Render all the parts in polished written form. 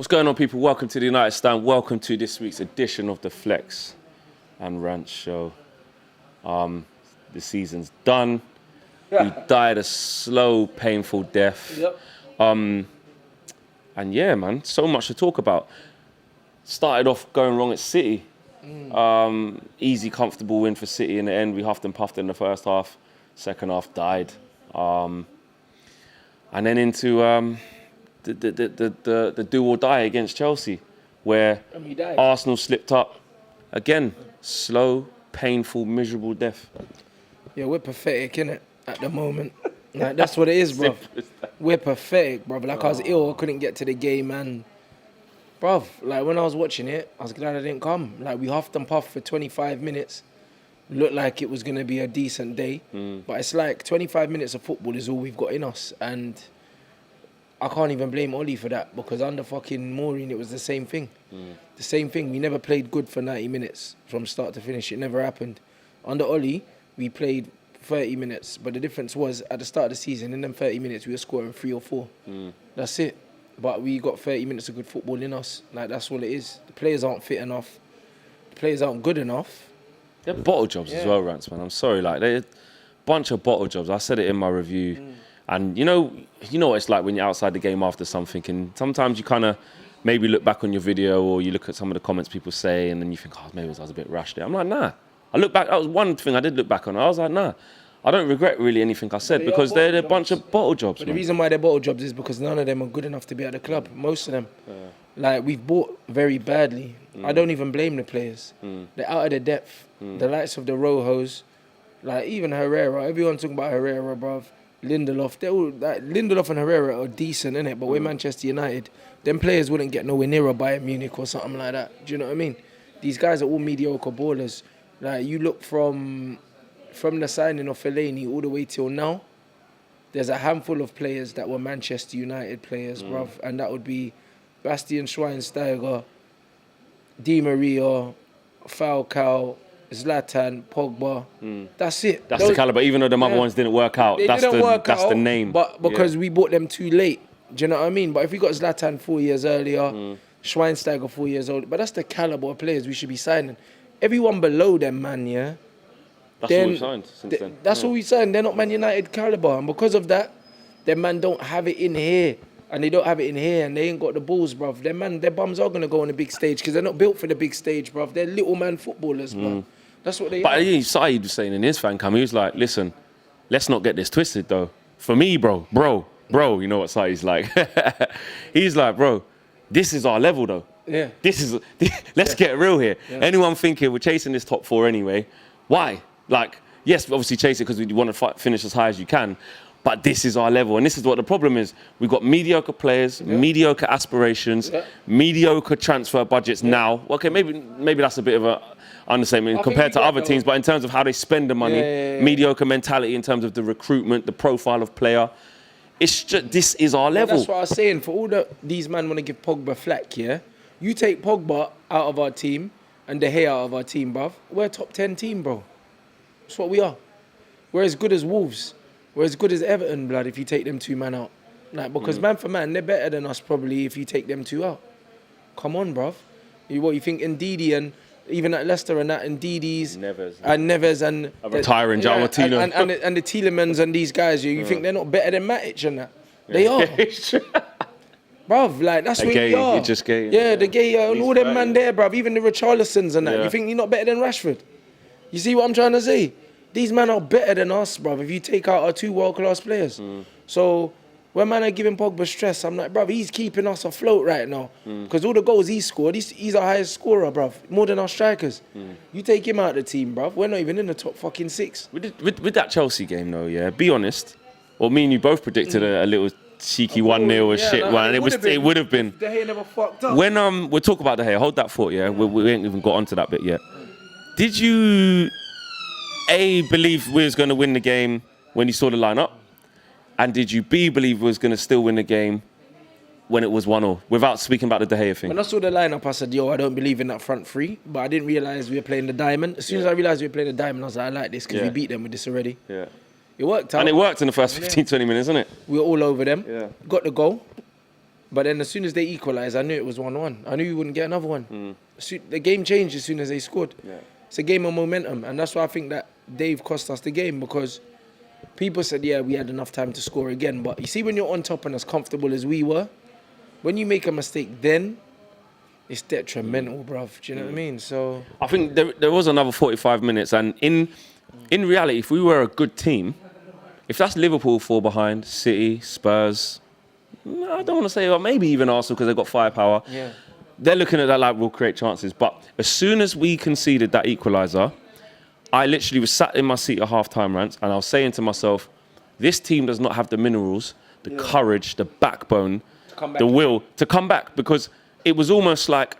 What's going on, people? Welcome to the United Stand. Welcome to this week's edition of the Flex and Rants show. The season's done. We died a slow, painful death. Yep. And yeah, man, so much to talk about. Started off going wrong at City. Easy, comfortable win for City in the end. We huffed and puffed in the first half. Second half died. And then into the do or die against Chelsea, where Arsenal slipped up. Again, slow, painful, miserable death. Yeah, we're pathetic, innit, at the moment. Like, that's what it is, bro. We're pathetic, bro. Like, I was ill, I couldn't get to the game, and, bro, like, when I was watching it, I was glad I didn't come. Like, we huffed and puffed for 25 minutes. Looked like it was going to be a decent day. But it's like 25 minutes of football is all we've got in us, and I can't even blame Ollie for that, because under fucking Maureen, it was the same thing. The same thing. We never played good for 90 minutes from start to finish. It never happened. Under Ollie, we played 30 minutes, but the difference was at the start of the season, in them 30 minutes, we were scoring 3 or 4. That's it. But we got 30 minutes of good football in us. Like, that's all it is. The players aren't fit enough. The players aren't good enough. They're bottle jobs as well, Rants, man. I'm sorry, like, they're a bunch of bottle jobs. I said it in my review. And you know what it's like when you're outside the game after something, and sometimes you kind of maybe look back on your video or you look at some of the comments people say, and then you think, oh, maybe I was a bit rash there. I'm like, nah. I look back, that was one thing I did look back on. I was like, nah, I don't regret really anything I said, because they're a bunch of bottle jobs. But the reason why they're bottle jobs is because none of them are good enough to be at the club, most of them. Like, we've bought very badly. I don't even blame the players. They're out of their depth. The likes of the Rojos, like even Herrera, everyone talking about Herrera, bruv. Lindelof, they're all, like, Lindelof and Herrera are decent, innit? But we're Manchester United. Them players wouldn't get nowhere near a Bayern Munich or something like that. Do you know what I mean? These guys are all mediocre ballers. Like, you look from the signing of Fellaini all the way till now, there's a handful of players that were Manchester United players, bruv. And that would be Bastian Schweinsteiger, Di Maria, Falcao, Zlatan, Pogba. That's it. That's the caliber. Even though the other ones didn't work out, that's the name. But because we bought them too late. Do you know what I mean? But if we got Zlatan 4 years earlier, Schweinsteiger 4 years old, but that's the caliber of players we should be signing. Everyone below them, man, yeah. That's all we've signed since then. That's all we signed. They're not Man United caliber, and because of that, them man don't have it in here. And they don't have it in here, and they ain't got the balls, bruv. Their bums are going to go on the big stage, because they're not built for the big stage, bruv. They're little man footballers, bruv. That's what they are. But Saeed was saying in his fan cam, he was like, listen, let's not get this twisted, though. For me, bro, you know what Saeed's like. He's like, bro, this is our level, though. Yeah. Let's get real here. Yeah. Anyone thinking we're chasing this top 4 anyway, why? Like, yes, obviously chase it because we want to finish as high as you can, but this is our level. And this is what the problem is. We've got mediocre players, mediocre aspirations, mediocre transfer budgets now. Okay, maybe that's a bit of a understatement compared to other teams, but in terms of how they spend the money, mediocre mentality in terms of the recruitment, the profile of player, it's just, this is our level. That's what I was saying. For all these men want to give Pogba flack, yeah? You take Pogba out of our team and De Gea out of our team, bruv. We're a top 10 team, bro. That's what we are. We're as good as Wolves. We're as good as Everton, blood, if you take them 2 man out. Like, because man for man, they're better than us probably if you take them 2 out. Come on, bruv. You think Ndidi and even at Leicester and that, Ndidi's Neves and a retiring João Martino and the Tielemans and these guys, you think they're not better than Matic and that? They are. Bruv, like, that's what we are. Just gay. Yeah, the gay and all them man there, bruv. Even the Richarlisons and that. You think you're not better than Rashford? You see what I'm trying to say? These men are better than us, bruv, if you take out our 2 world-class players. So when man are giving Pogba stress, I'm like, bruv, he's keeping us afloat right now. Because all the goals he scored, he's our highest scorer, bruv. More than our strikers. You take him out of the team, bruv, we're not even in the top fucking 6. With that Chelsea game, though, yeah, be honest. Well, me and you both predicted a little cheeky 1-0 or shit one. It would have been. De Gea never fucked up. When we'll talk about De Gea. Hold that thought, yeah. We ain't even got onto that bit yet. Did you believe we was going to win the game when you saw the lineup? And did you believe we was going to still win the game when it was 1-0, without speaking about the De Gea thing? When I saw the lineup, I said, I don't believe in that front 3, but I didn't realise we were playing the diamond. As soon as I realised we were playing the diamond, I was like, I like this, because we beat them with this already. Yeah. It worked out. And it worked in the first 15, 20 minutes, didn't it? We were all over them. Yeah. Got the goal. But then as soon as they equalised, I knew it was 1-1. I knew we wouldn't get another one. The game changed as soon as they scored. Yeah. It's a game of momentum, and that's why I think that Dave cost us the game, because people said, yeah, we had enough time to score again. But you see, when you're on top and as comfortable as we were, when you make a mistake then, it's detrimental, bruv. Do you know what I mean? So I think there was another 45 minutes, and in reality, if we were a good team, if that's Liverpool fall behind, City, Spurs, I don't want to say, or maybe even Arsenal because they've got firepower. yeah, They're looking at that like we'll create chances. But as soon as we conceded that equaliser, I literally was sat in my seat at half-time, Rants, and I was saying to myself, this team does not have the minerals, the courage, the backbone, the will to come back, because it was almost like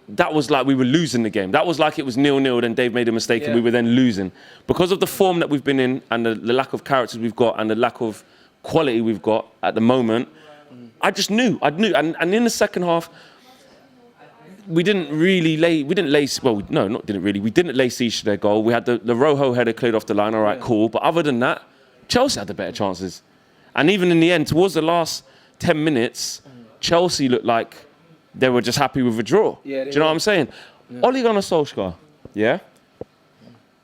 that was like we were losing the game. That was like it was 0-0, then Dave made a mistake and we were then losing. Because of the form that we've been in and the lack of characters we've got and the lack of quality we've got at the moment, I knew. And in the second half, we didn't lay siege to their goal. We had the Rojo header cleared off the line, all right, cool. But other than that, Chelsea had the better chances. And even in the end, towards the last 10 minutes, Chelsea looked like they were just happy with a draw. Yeah, do you know what I'm saying? Ole Gunnar Solskjaer, yeah?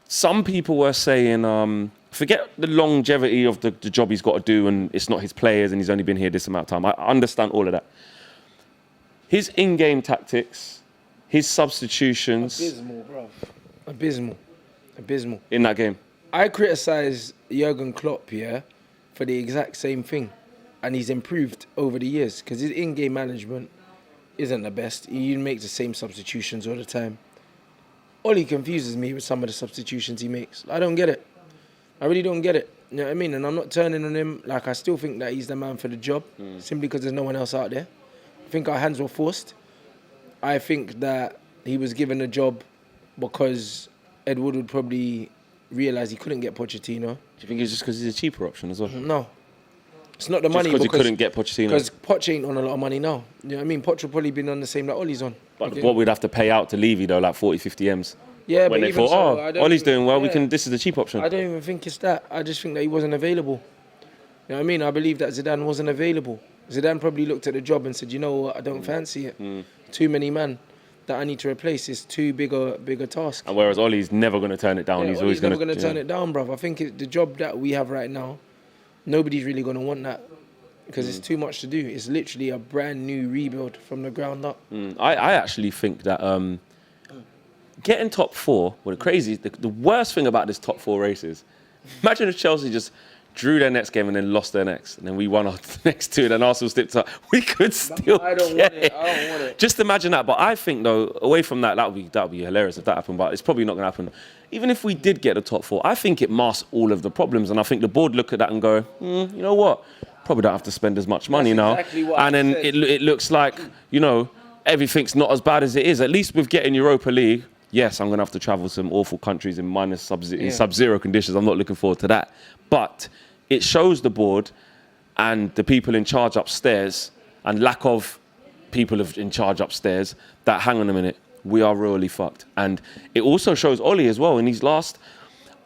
Some people were saying, forget the longevity of the job he's got to do and it's not his players and he's only been here this amount of time. I understand all of that. His in-game tactics, his substitutions... Abysmal, bro. Abysmal. In that game. I criticise Jurgen Klopp, yeah, for the exact same thing. And he's improved over the years because his in-game management isn't the best. He makes the same substitutions all the time. Ollie confuses me with some of the substitutions he makes. I don't get it. I really don't get it. You know what I mean? And I'm not turning on him. Like, I still think that he's the man for the job, simply because there's no one else out there. I think our hands were forced. I think that he was given a job because Ed Wood would probably realise he couldn't get Pochettino. Do you think it's just because he's a cheaper option as well? No. It's not the Just money because he couldn't get Pochettino? Because Poch ain't on a lot of money now. You know what I mean? Poch will probably been on the same that Ollie's on. But what we'd have to pay out to Levy though, like 40, 50 M's. Yeah, when but they even thought, Ollie's doing well, this is the cheap option. I don't even think it's that. I just think that he wasn't available. You know what I mean? I believe that Zidane wasn't available. Zidane probably looked at the job and said, you know what, I don't fancy it. Too many men that I need to replace. It's too big a task. And whereas Ollie's never going to turn it down. Yeah, He's always going to turn it down, bruv. I think the job that we have right now, nobody's really going to want that because it's too much to do. It's literally a brand new rebuild from the ground up. I actually think that getting top four, the worst thing about this top four race is, imagine if Chelsea just drew their next game and then lost their next, and then we won our next two, and then Arsenal slipped up. We could still. I don't want it. Just imagine that. But I think though, away from that, that would be hilarious if that happened. But it's probably not going to happen. Even if we did get the top four, I think it masks all of the problems, and I think the board look at that and go, you know what? Probably don't have to spend as much money now. Exactly what and then it looks like, everything's not as bad as it is. At least with getting Europa League. Yes, I'm going to have to travel to some awful countries in minus sub-zero conditions. I'm not looking forward to that. But it shows the board and the people in charge upstairs and lack of people in charge upstairs that, hang on a minute, we are really fucked. And it also shows Ollie as well in his last...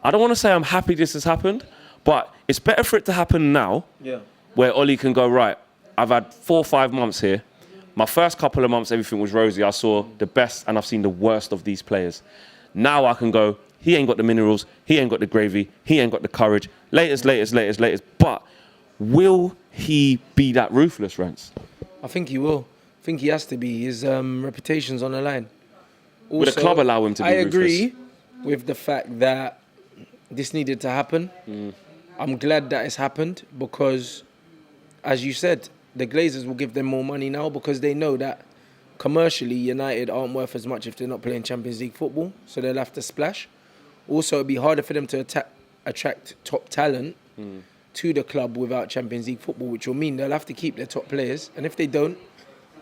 I don't want to say I'm happy this has happened, but it's better for it to happen now where Ollie can go, right, I've had 4 or 5 months here. My first couple of months, everything was rosy. I saw the best and I've seen the worst of these players. Now I can go, he ain't got the minerals, he ain't got the gravy, he ain't got the courage. Latest. But will he be that ruthless, Rants? I think he will. I think he has to be. His reputation's on the line. Also, Would the club allow him to be ruthless? I agree with the fact that this needed to happen. I'm glad that it's happened because, as you said, the Glazers will give them more money now because they know that commercially United aren't worth as much if they're not playing Champions League football, so they'll have to splash. Also, it'd be harder for them to attract top talent to the club without Champions League football, which will mean they'll have to keep their top players, and if they don't,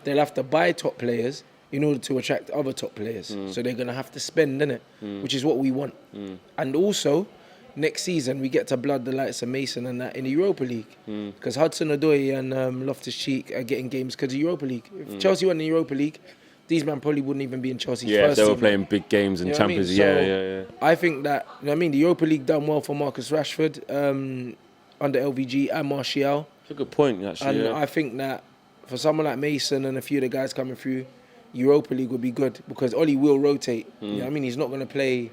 they'll have to buy top players in order to attract other top players. So they're going to have to spend, innit? Which is what we want. And also, next season, we get to blood the likes of Mason and that in the Europa League. Because Hudson-Odoi and Loftus-Cheek are getting games because of Europa League. If Chelsea won the Europa League, these men probably wouldn't even be in Chelsea's first team. Yeah, they were team. playing big games in Champions League. Yeah. I think that, the Europa League done well for Marcus Rashford under LVG and Martial. That's a good point, actually. And I think that for someone like Mason and a few of the guys coming through, Europa League would be good because Oli will rotate. You know what I mean? He's not going to play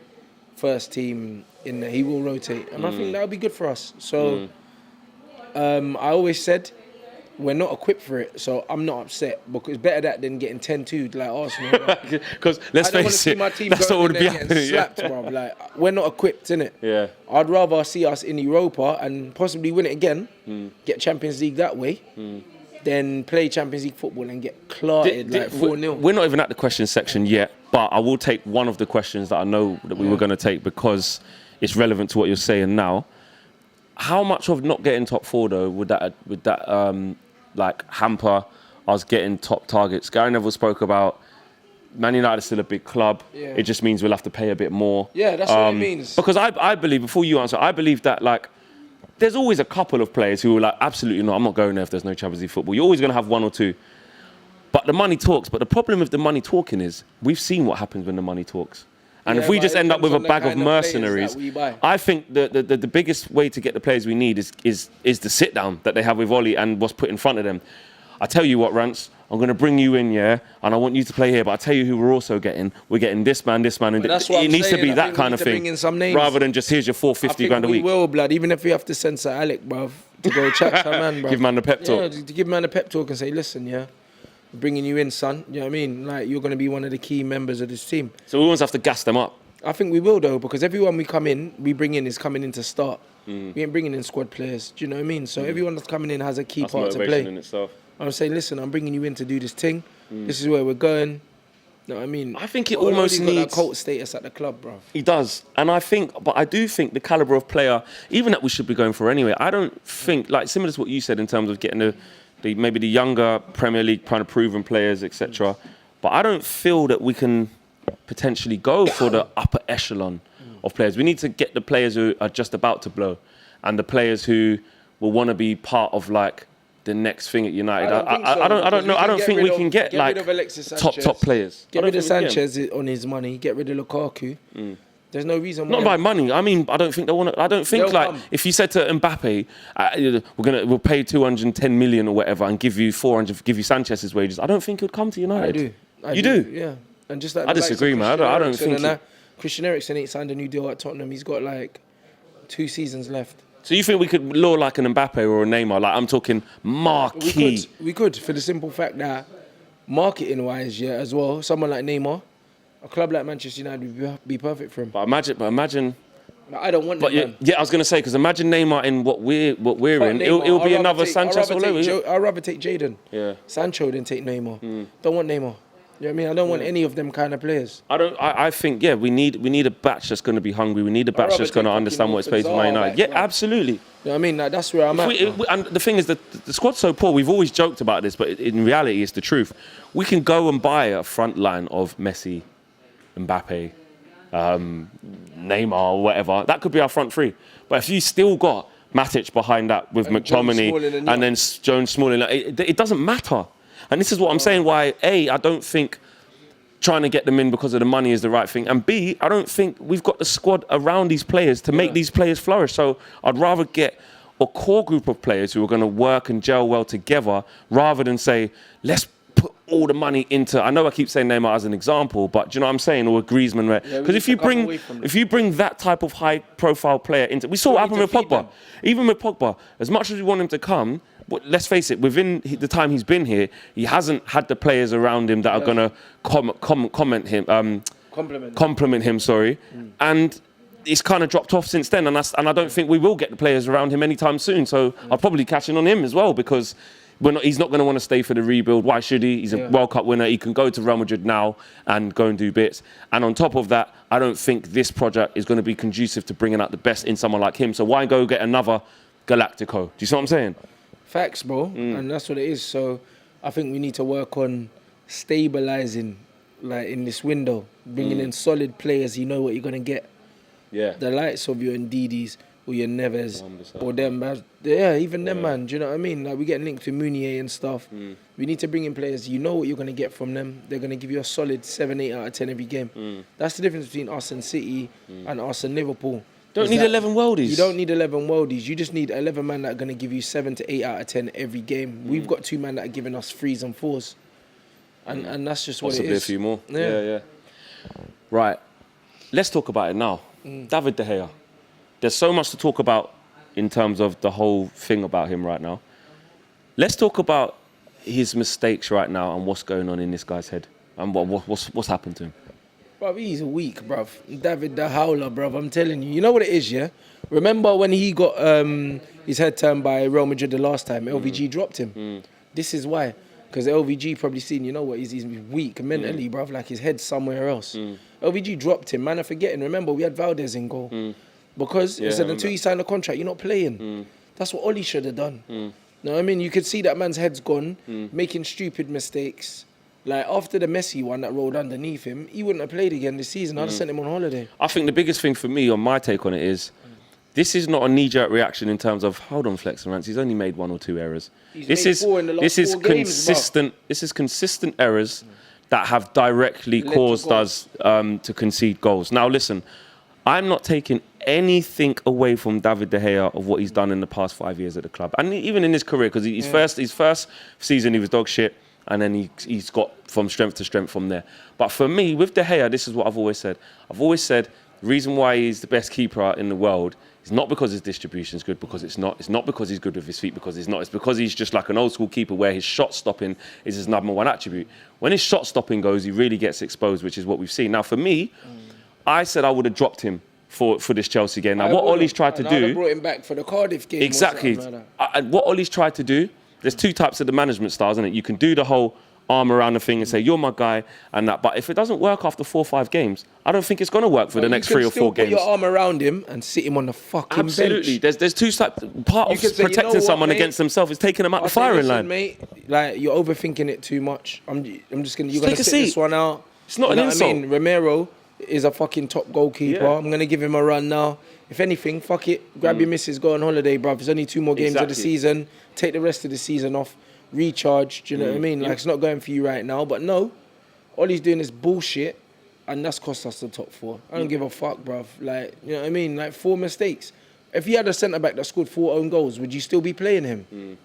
first team in there. He will rotate. And I think that would be good for us. So I always said we're not equipped for it. So I'm not upset because better that than getting 10-2 like Arsenal. Because let's face it, that's what would be happening. Slapped, bro. Like, we're not equipped, innit? Yeah. I'd rather see us in Europa and possibly win it again, get Champions League that way, than play Champions League football and get clotted like 4-0. We're not even at the question section yet, but I will take one of the questions that I know that we were going to take because it's relevant to what you're saying now. How much of not getting top 4 though would that like hamper us getting top targets? Gary Neville spoke about Man United is still a big club. Yeah. It just means we'll have to pay a bit more. Yeah, that's what it means. Because I believe, before you answer, I believe that like there's always a couple of players who are like, absolutely not, I'm not going there if there's no Champions League football. You're always going to have one or two. But the money talks. But the problem with the money talking is we've seen what happens when the money talks. And if we just end up with a bag of mercenaries, I think the biggest way to get the players we need is the sit down that they have with Oli and what's put in front of them. I tell you what, Rants, I'm going to bring you in, yeah, and I want you to play here, but I tell you who we're also getting. We're getting this man, and it needs to be that kind of thing, rather than just here's your 450 grand a week. We will, blood, even if we have to send Sir Alec, bruv, to go chat to man, bruv. Give man the pep talk. Yeah, to give man a pep talk and say, listen, yeah, bringing you in, son. You know what I mean? Like, you're going to be one of the key members of this team. So we always have to gas them up. I think we will, though, because everyone we bring in is coming in to start. We ain't bringing in squad players. Do you know what I mean? So everyone that's coming in has a key part to play. In itself. I'm saying, listen, I'm bringing you in to do this thing. This is where we're going. You know what I mean? I think it almost needs... got that cult status at the club, bro. He does. And I do think the calibre of player, even that we should be going for anyway, I don't think, like similar to what you said in terms of getting maybe the younger Premier League kind of proven players, etc. But I don't feel that we can potentially go for the upper echelon of players. We need to get the players who are just about to blow and the players who will want to be part of like the next thing at United. I don't know. I don't think we can get like top players. Get rid of Sanchez on his money. Get rid of Lukaku. There's no reason why. Not by money. I mean, I don't think they want to. I don't think like if you said to Mbappe, we'll pay 210 million or whatever and give you 400, give you Sanchez's wages. I don't think he'd come to United. I do. Yeah. And just like I disagree, man. I don't think Christian Eriksen ain't signed a new deal at Tottenham. He's got like 2 seasons left. So you think we could lure like an Mbappe or a Neymar? Like I'm talking marquee. We could for the simple fact that marketing-wise, yeah, as well, someone like Neymar, a club like Manchester United would be perfect for him. But imagine. I don't want that. Yeah, I was gonna say because imagine Neymar in what we're in. It'll be another Sanchez all over. I'd rather take Jadon. Yeah. Sancho than take Neymar. Don't want Neymar. You know what I mean? I don't want any of them kind of players. I think we need a batch that's going to be hungry. We need a batch that's going to understand what it's plays for Man United. Yeah, absolutely. You know what I mean? Like, that's where I'm at. And the thing is that the squad's so poor. We've always joked about this, but in reality, it's the truth. We can go and buy a front line of Messi, Mbappe, Neymar, or whatever. That could be our front three. But if you still got Matic behind that with McTominay and then Jones Smalling, it doesn't matter. And this is what I'm saying, why, A, I don't think trying to get them in because of the money is the right thing. And B, I don't think we've got the squad around these players to make these players flourish. So I'd rather get a core group of players who are going to work and gel well together rather than say, let's put all the money into... I know I keep saying Neymar as an example, but do you know what I'm saying? Or a Griezmann. Because if you bring that type of high-profile player into... We saw what happened with Pogba. Even with Pogba, as much as we want him to come... But let's face it, within the time he's been here, he hasn't had the players around him that are going to compliment him, sorry. And it's kind of dropped off since then. And I don't think we will get the players around him anytime soon. So I'll probably catch in on him as well because he's not going to want to stay for the rebuild. Why should he? He's a World Cup winner. He can go to Real Madrid now and go and do bits. And on top of that, I don't think this project is going to be conducive to bringing out the best in someone like him. So why go get another Galactico? Do you see what I'm saying? Facts, bro, and that's what it is. So I think we need to work on stabilising, like in this window, bringing in solid players. You know what you're gonna get. Yeah. The likes of your Ndidis or your Neves or them, even them, man. Do you know what I mean? Like we get linked to Meunier and stuff. We need to bring in players. You know what you're gonna get from them. They're gonna give you a solid 7, 8 out of 10 every game. That's the difference between us and City and us and Liverpool. Don't need 11 worldies. You don't need 11 worldies. You just need 11 men that are going to give you 7 to 8 out of 10 every game. We've got 2 men that are giving us 3s and 4s. And that's just what it is. Possibly a few more. Yeah. Right. Let's talk about it now. David de Gea. There's so much to talk about in terms of the whole thing about him right now. Let's talk about his mistakes right now and what's going on in this guy's head and what's happened to him. Bruv, he's weak, bruv. David the Howler, bruv. I'm telling you. You know what it is, yeah? Remember when he got his head turned by Real Madrid the last time? LVG dropped him. This is why. Because LVG probably seen, you know what, he's weak mentally, bruv. Like his head's somewhere else. LVG dropped him. Man, I'm forgetting. Remember, we had Valdez in goal. Because he said, until you sign a contract, you're not playing. That's what Oli should have done. You know what I mean? You could see that man's head's gone, making stupid mistakes. Like, after the Messi one that rolled underneath him, he wouldn't have played again this season. I'd have sent him on holiday. I think the biggest thing for me, on my take on it, is this is not a knee-jerk reaction in terms of, hold on, Flex and Rants, he's only made 1 or 2 errors. This is consistent errors that have directly caused us to concede goals. Now, listen, I'm not taking anything away from David de Gea of what he's done in the past 5 years at the club. And even in his career, because his first season, he was dog shit. And then he's got from strength to strength from there. But for me, with De Gea, this is what I've always said. I've always said the reason why he's the best keeper in the world is not because his distribution is good, because it's not. It's not because he's good with his feet, because he's not. It's because he's just like an old school keeper where his shot stopping is his number 1 attribute. When his shot stopping goes, he really gets exposed, which is what we've seen. Now, for me, I said I would have dropped him for this Chelsea game. Now, what Ollie's tried to do... I brought him back for the Cardiff game. Exactly. And what Ollie's tried to do... There's 2 types of the management styles, isn't it? You can do the whole arm around the thing and say, you're my guy, and that. But if it doesn't work after 4 or 5 games, I don't think it's going to work for the next 3 or 4 games. You can still put your arm around him and sit him on the fucking bench. Absolutely. There's 2 types. Part of protecting someone against themselves is taking them out the firing line. Mate, like, you're overthinking it too much. You're going to sit this one out. It's not an insult. I mean, Romero is a fucking top goalkeeper. I'm going to give him a run now. If anything, fuck it. Grab your missus, go on holiday, bruv. There's only 2 more games of the season. Take the rest of the season off. Recharge, do you know what I mean? Like, it's not going for you right now. But no, all he's doing is bullshit, and that's cost us the top 4. I don't give a fuck, bruv. Like, you know what I mean? Like, 4 mistakes. If you had a centre-back that scored 4 own goals, would you still be playing him?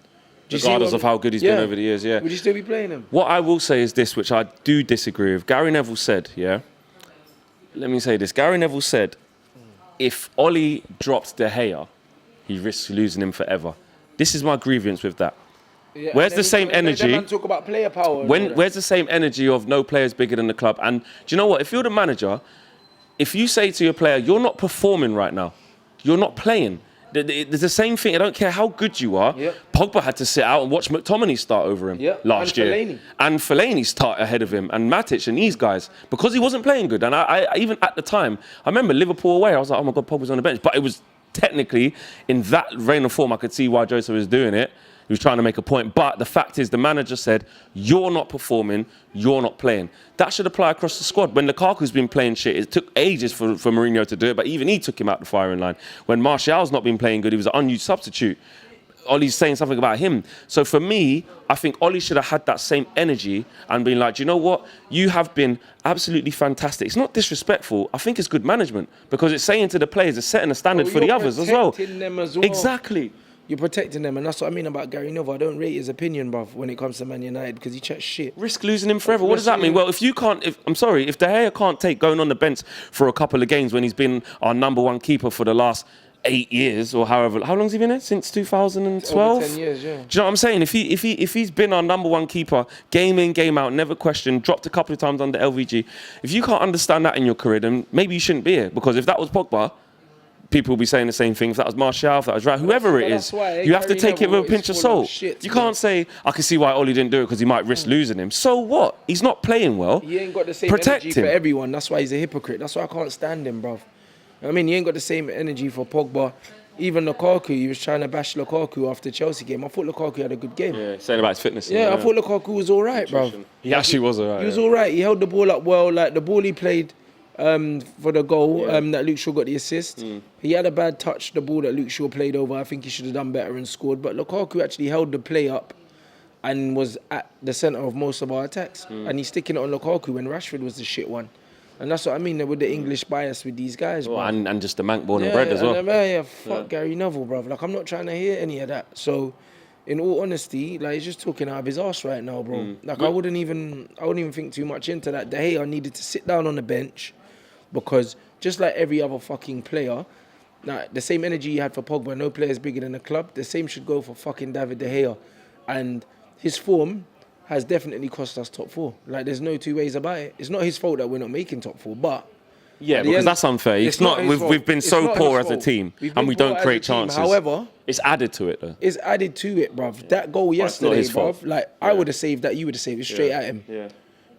Regardless of how good he's been over the years, Would you still be playing him? What I will say is this, which I do disagree with. Gary Neville said, let me say this. Gary Neville said, if Ollie dropped De Gea, he risks losing him forever. This is my grievance with that. Yeah, where's the same energy? Then talk about player power. Where's the same energy of no players bigger than the club? And do you know what? If you're the manager, if you say to your player, you're not performing right now, you're not playing. There's the same thing. I don't care how good you are. Pogba had to sit out and watch McTominay start over him last year. And Fellaini start ahead of him. And Matic and these guys. Because he wasn't playing good. And I even at the time, I remember Liverpool away, I was like, oh my God, Pogba's on the bench. But it was technically, in that reign of form, I could see why Joseph was doing it. He was trying to make a point. But the fact is, the manager said, you're not performing, you're not playing. That should apply across the squad. When Lukaku's been playing shit, it took ages for Mourinho to do it, but even he took him out the firing line. When Martial's not been playing good, he was an unused substitute. Ollie's saying something about him. So for me, I think Ollie should have had that same energy and been like, do you know what? You have been absolutely fantastic. It's not disrespectful. I think it's good management because it's saying to the players, it's setting a standard for the others as well. Exactly. You're protecting them, and that's what I mean about Gary Neville. I don't rate his opinion, bruv, when it comes to Man United, because he chats shit. Risk losing him forever. What does that mean? Well, if De Gea can't take going on the bench for a couple of games when he's been our number 1 keeper for the last 8 years or however, how long's he been there? Since 2012? Over 10 years, yeah. Do you know what I'm saying? If he's been our number 1 keeper, game in, game out, never questioned, dropped a couple of times under LVG, if you can't understand that in your career, then maybe you shouldn't be here. Because if that was Pogba, people will be saying the same thing. If that was Martial, if that was right, whoever it is, you have to take it with a pinch of salt. You can't say, I can see why Ollie didn't do it because he might risk losing him. So what? He's not playing well. He ain't got the same energy for everyone. That's why he's a hypocrite. That's why I can't stand him, bruv. I mean, he ain't got the same energy for Pogba. Even Lukaku, he was trying to bash Lukaku after the Chelsea game. I thought Lukaku had a good game. Yeah, saying about his fitness. Yeah, I thought Lukaku was all right, bruv. He actually was all right. He was all right. He held the ball up well. Like, the ball he played for the goal that Luke Shaw got the assist. He had a bad touch, the ball that Luke Shaw played over. I think he should have done better and scored. But Lukaku actually held the play up and was at the centre of most of our attacks. And he's sticking it on Lukaku when Rashford was the shit one. And that's what I mean with the English bias with these guys, bro. And just the Manc born and bred as well. Fuck Gary Neville, bro. Like, I'm not trying to hear any of that. So, in all honesty, like, he's just talking out of his arse right now, bro. Like, I wouldn't even think too much into that. De Gea needed to sit down on the bench because just like every other fucking player, now, the same energy you had for Pogba, no player is bigger than the club, the same should go for fucking David de Gea. And his form has definitely cost us top 4. Like, there's no two ways about it. It's not his fault that we're not making top 4, but... Yeah, because that's unfair. It's not. We've been so poor as a team, and we don't create chances. However, it's added to it, though. It's added to it, bruv. That goal yesterday, bruv, like, I would have saved that, you would have saved it straight at him. Yeah.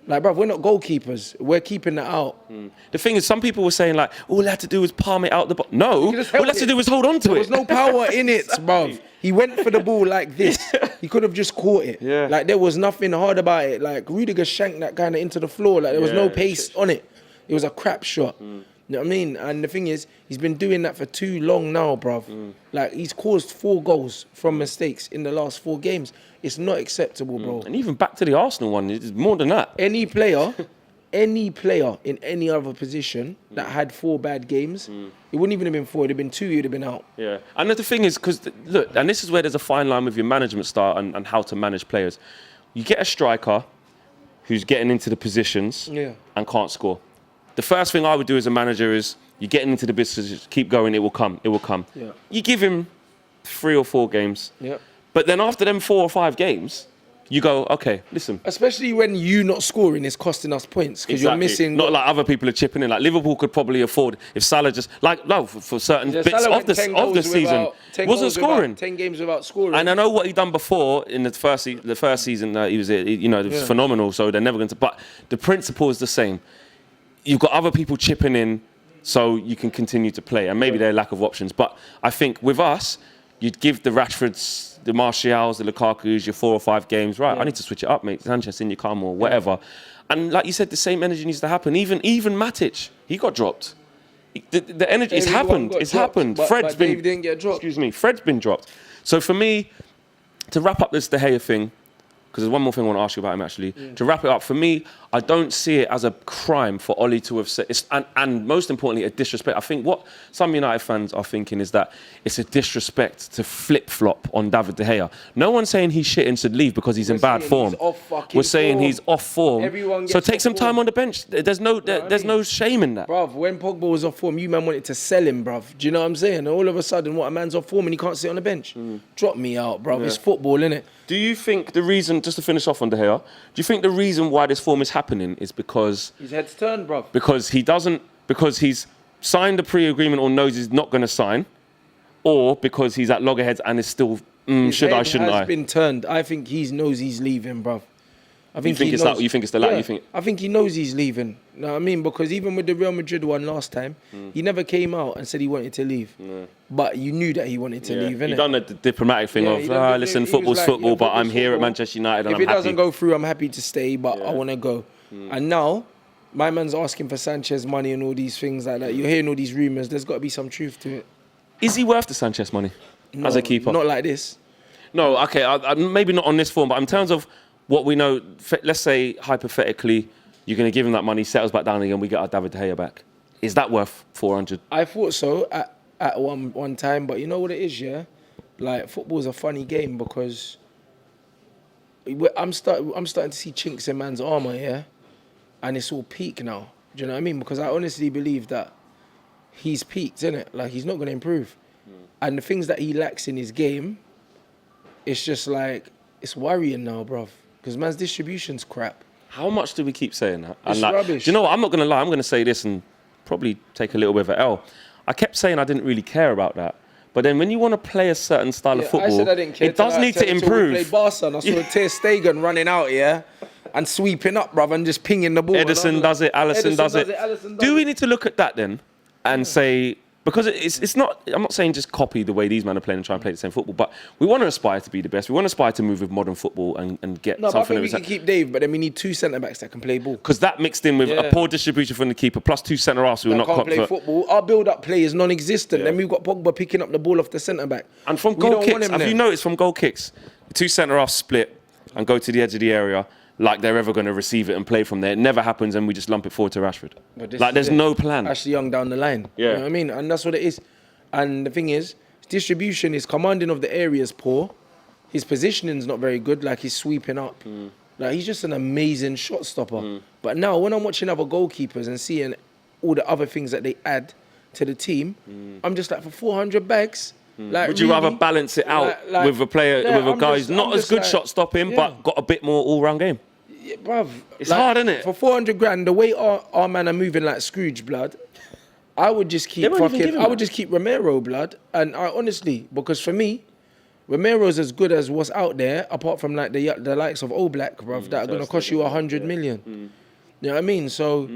Like, bruv, we're not goalkeepers. We're keeping that out. The thing is, some people were saying, like, all they had to do was palm it out the box. No, all they had to do was hold on to it. There was no power in it, bruv. He went for the ball like this. He could have just caught it. Yeah. Like, there was nothing hard about it. Like, Rudiger shanked that kind of into the floor. Like, there was no pace on it. It was a crap shot. You know what I mean? And the thing is, he's been doing that for too long now, bruv. Like, he's caused 4 goals from mistakes in the last 4 games. It's not acceptable, bro. And even back to the Arsenal one, it's more than that. Any player in any other position that had 4 bad games, it wouldn't even have been 4, it'd have been 2, you'd have been out. Yeah. And the thing is, because, look, and this is where there's a fine line with your management style and how to manage players. You get a striker who's getting into the positions and can't score. The first thing I would do as a manager is, you're getting into the business, keep going, it will come, it will come. Yeah. You give him 3 or 4 games. Yeah. But then after them 4 or 5 games, you go, okay, listen. Especially when you not scoring is costing us points because you're missing. Not like other people are chipping in. Like Liverpool could probably afford if Salah just for certain bits of the season wasn't scoring. 10 games without scoring. And I know what he done before in the first season. He was it was phenomenal. So they're never going to. But the principle is the same. You've got other people chipping in, so you can continue to play. And maybe their lack of options. But I think with us, you'd give the Rashfords, the Martials, the Lukakus, your 4 or 5 games. Right, I need to switch it up, mate. Sanchez in your come or whatever. And like you said, the same energy needs to happen. Even Matic, he got dropped. The energy, it's happened. It's happened. Fred's been didn't get dropped. Excuse me, Fred's been dropped. So for me, to wrap up this De Gea thing, because there's one more thing I want to ask you about him actually. To wrap it up, for me, I don't see it as a crime for Oli to have said, and most importantly, a disrespect. I think what some United fans are thinking is that it's a disrespect to flip-flop on David De Gea. No one's saying he's shit and should leave because he's in bad form. We're saying he's off form. So take some time on the bench. There's no shame in that. Bruv, when Pogba was off form, you man wanted to sell him, bruv. Do you know what I'm saying? And all of a sudden, what, a man's off form and he can't sit on the bench? Drop me out, bruv. It's football, innit? Do you think the reason, just to finish off on De Gea, do you think the reason why this form is happening is because... His head's turned, bruv. Because he's signed a pre-agreement or knows he's not going to sign, or because he's at loggerheads and is still, should I, shouldn't I? His head has been turned. I think he knows he's leaving, bruv. You think it's the latter? Yeah, I think he knows he's leaving. You know what I mean? Because even with the Real Madrid one last time, he never came out and said he wanted to leave. But you knew that he wanted to leave, innit? He done the diplomatic thing of, listen, football's football, but I'm here at Manchester United and I'm happy. If it doesn't go through, I'm happy to stay, but I want to go. And now, my man's asking for Sanchez money and all these things like that. You're hearing all these rumours. There's got to be some truth to it. Is he worth the Sanchez money as a keeper? Not like this. No, okay, maybe not on this form, but in terms of what we know, let's say hypothetically, you're going to give him that money, settles back down again, we get our David De Gea back. Is that worth 400? I thought so at one time, but you know what it is, yeah? Like, football's a funny game because I'm starting to see chinks in man's armour, yeah? And it's all peak now. Do you know what I mean? Because I honestly believe that he's peaked, innit? Like, he's not going to improve. And the things that he lacks in his game, it's just like, it's worrying now, bruv. Because man's distribution's crap. How much do we keep saying that? It's rubbish. Do you know what? I'm not going to lie. I'm going to say this and probably take a little bit of an L. I kept saying I didn't really care about that. But then when you want to play a certain style of football, I said I didn't care. It does need to improve. We played Barca and I saw Ter Stegen running out, yeah? And sweeping up, bruv, and just pinging the ball. Ederson does it, Alisson does it. Do we need to look at that then and say... Because it's not, I'm not saying just copy the way these men are playing and try and play the same football, but we want to aspire to be the best. We want to aspire to move with modern football and get something. But I think we can keep Dave, but then we need 2 centre-backs that can play ball. Because that mixed in with a poor distribution from the keeper, plus 2 centre-halves who are not can't play football. Our build-up play is non-existent. Then we've got Pogba picking up the ball off the centre-back. And from goal kicks, have you noticed from goal kicks, 2 centre-halves split and go to the edge of the area, like they're ever going to receive it and play from there. It never happens, and we just lump it forward to Rashford. Like, there's no plan. Ashley Young down the line. Yeah. You know what I mean? And that's what it is. And the thing is, distribution, his commanding of the area is poor. His positioning's not very good, like he's sweeping up. Like, he's just an amazing shot stopper. But now, when I'm watching other goalkeepers and seeing all the other things that they add to the team, I'm just like, for 400 bags, like, would you really? rather balance it out with a player, with a guy who's not as good shot stopping, but got a bit more all-round game? Yeah, bruv. It's hard, isn't it? For 400 grand, the way our man are moving like Scrooge, blood, I would just keep Romero, blood. And I honestly, because for me, Romero's as good as what's out there, apart from like the likes of Oblak, bruv, that are going to cost you 100 million. You know what I mean? So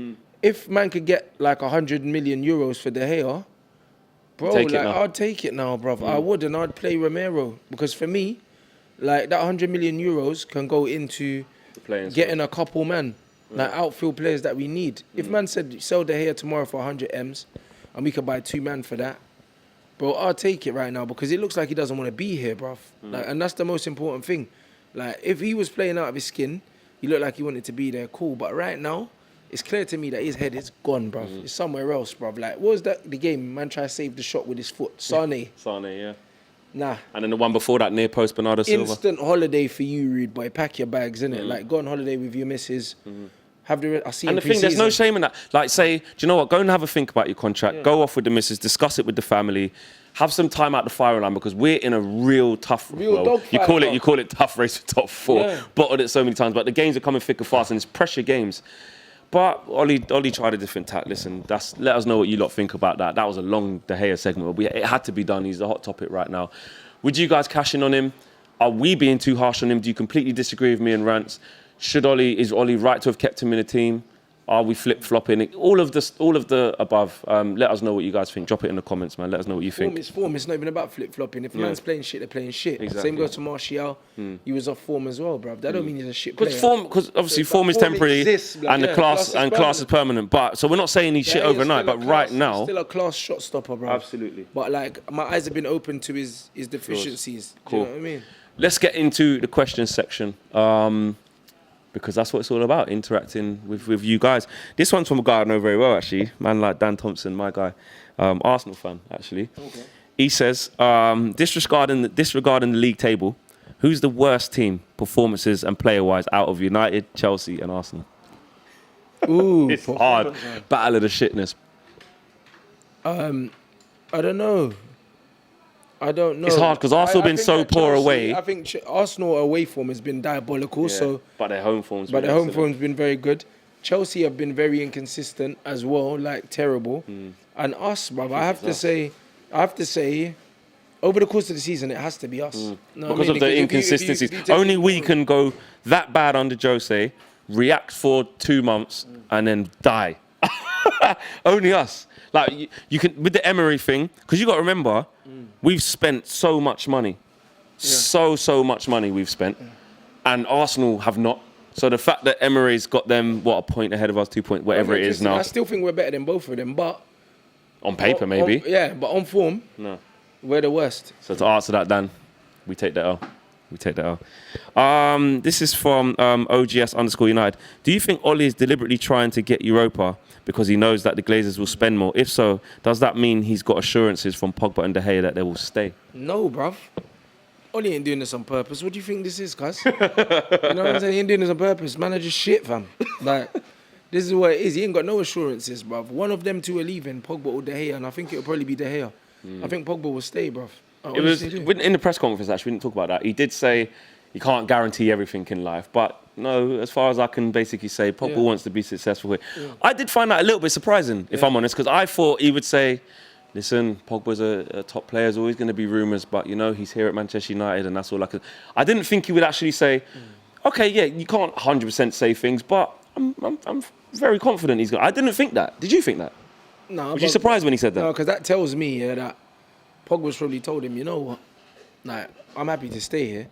if man could get like 100 million euros for De Gea, bro, like, I'd take it now, bruv. I would, and I'd play Romero. Because for me, like, that 100 million euros can go into getting a couple man, like outfield players that we need. If man said, sell De Gea tomorrow for 100 M's, and we could buy 2 man for that, bro, I'll take it right now, because it looks like he doesn't want to be here, bruv. Like, and that's the most important thing. Like, if he was playing out of his skin, he looked like he wanted to be there, cool. But right now, it's clear to me that his head is gone, bruv. It's somewhere else, bruv. Like, what was that? The game, man tried to save the shot with his foot. Sane. Yeah. Nah. And then the one before that, near post, Bernardo Silva. Instant holiday for you, rude boy. Pack your bags, innit? Like, go on holiday with your missus. Have the. I see. And the thing, there's no shame in that. Like, say, do you know what? Go and have a think about your contract. Go off with the missus, discuss it with the family. Have some time out the firing line, because we're in a real tough. Dog you call it tough race for top 4. Yeah. Bottled it so many times, but the games are coming thick and fast, and it's pressure games. But Ollie tried a different tack. Listen, let us know what you lot think about that. That was a long De Gea segment, but it had to be done. He's the hot topic right now. Would you guys cash in on him? Are we being too harsh on him? Do you completely disagree with me and Rants? Is Ollie right to have kept him in the team? Are we flip-flopping? All of the above. Let us know what you guys think. Drop it in the comments, man. Let us know what you think. It's form. It's not even about flip-flopping. If a man's playing shit, they're playing shit. Exactly. Same goes to Martial. He was off form as well, bruv. That don't mean he's a shit player. Because obviously form is temporary, and the class is permanent. But so we're not saying he's shit overnight. But right now, still a class shot stopper, bruv. Absolutely. But like, my eyes have been open to his deficiencies. Cool. Do you know what I mean? Let's get into the questions section. Because that's what it's all about, interacting with you guys. This one's from a guy I know very well, actually. Man like Dan Thompson, my guy. Arsenal fan, actually. Okay. He says, disregarding the league table, who's the worst team, performances and player-wise, out of United, Chelsea and Arsenal? Ooh. It's hard. Battle of the shitness. I don't know. It's hard because Arsenal have been so poor away. I think Arsenal away form has been diabolical. Yeah, but their home form's been very good. Chelsea have been very inconsistent as well, like terrible. And us, bruv, I have to say, over the course of the season, it has to be us. Because of the inconsistencies. Only we can go that bad under Jose, react for 2 months, and then die. Only us. Like, you can, with the Emery thing, because you got to remember, we've spent so much money. So much money we've spent. And Arsenal have not. So the fact that Emery's got them, a point ahead of us, 2 points, whatever it is now. I still think we're better than both of them, but... On paper, maybe. But on form, no, we're the worst. So to answer that, Dan, we take that L. This is from OGS_United. Do you think Ollie is deliberately trying to get Europa because he knows that the Glazers will spend more? If so, does that mean he's got assurances from Pogba and De Gea that they will stay? No, bruv. Ollie ain't doing this on purpose. What do you think this is, cuz? You know what I'm saying? He ain't doing this on purpose. Man, I just shit, fam. Like, this is what it is. He ain't got no assurances, bruv. One of them two are leaving, Pogba or De Gea, and I think it'll probably be De Gea. I think Pogba will stay, bruv. It was in the press conference, actually, we didn't talk about that. He did say you can't guarantee everything in life, but no, as far as I can basically say, Pogba wants to be successful here. I did find that a little bit surprising, if I'm honest, because I thought he would say, listen, Pogba's a top player, there's always going to be rumours, but, he's here at Manchester United and that's all I could... I didn't think he would actually say, okay, yeah, you can't 100% say things, but I'm very confident he's going to... I didn't think that. Did you think that? No. Was you surprised when he said that? No, because that tells me that Pogba's probably told him, you know what, like, I'm happy to stay here,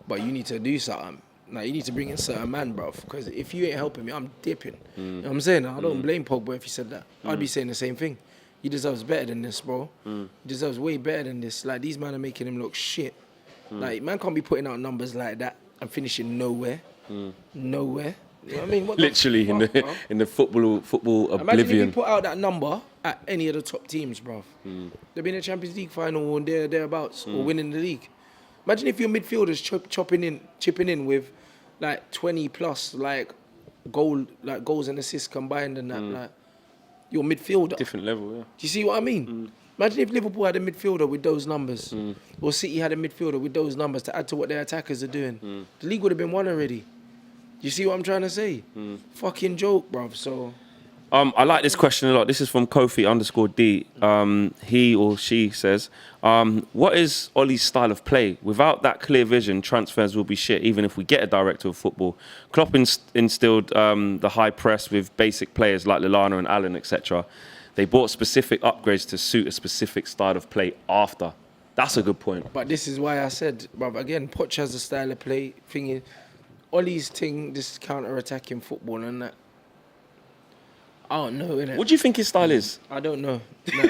but you need to do something. Like, you need to bring in certain man, bruv, because if you ain't helping me, I'm dipping. You know what I'm saying? I don't blame Pogba if he said that. I'd be saying the same thing. He deserves better than this, bro. He deserves way better than this. Like, these men are making him look shit. Like, man can't be putting out numbers like that and finishing nowhere. Nowhere. You know what I mean? What Literally the fuck, bro? in the football Imagine if oblivion. you put out that number at any of the top teams, bro. They've been in the Champions League final or thereabouts, or winning the league. Imagine if your midfielders chipping in with like 20 plus goals and assists combined and that, like your midfielder. Different level, yeah. Do you see what I mean? Imagine if Liverpool had a midfielder with those numbers, or City had a midfielder with those numbers to add to what their attackers are doing. The league would have been won already. You see what I'm trying to say? Fucking joke, bruv. So, I like this question a lot. This is from Kofi_D. He or she says, what is Ollie's style of play? Without that clear vision, transfers will be shit, even if we get a director of football. Klopp instilled the high press with basic players like Lallana and Allen, etc. They bought specific upgrades to suit a specific style of play after. That's a good point. but this is why I said, bruv, again, Poch has a style of play. Thing is, Ollie's thing, this counter-attacking football and that. I don't know, innit? What do you think his style is? I don't know. No.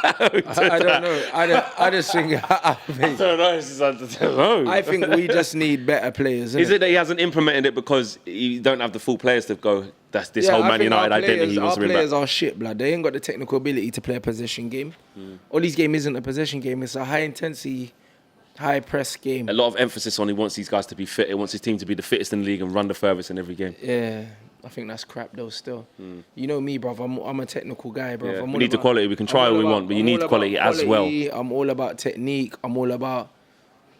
I don't know. I just think. I don't know. I think we just need better players. Is it that he hasn't implemented it because you don't have the full players to go, that's this whole Man United identity he wants to bring back? Our players are shit, blood. They ain't got the technical ability to play a possession game. Ollie's game isn't a possession game. It's a high-intensity, high-press game. A lot of emphasis on he wants these guys to be fit. He wants his team to be the fittest in the league and run the furthest in every game. Yeah. I think that's crap though still. You know me, bruv. I'm a technical guy, bruv. Yeah. I'm We all need the about- quality. We can try all we want, but you need quality as well. I'm all about technique. I'm all about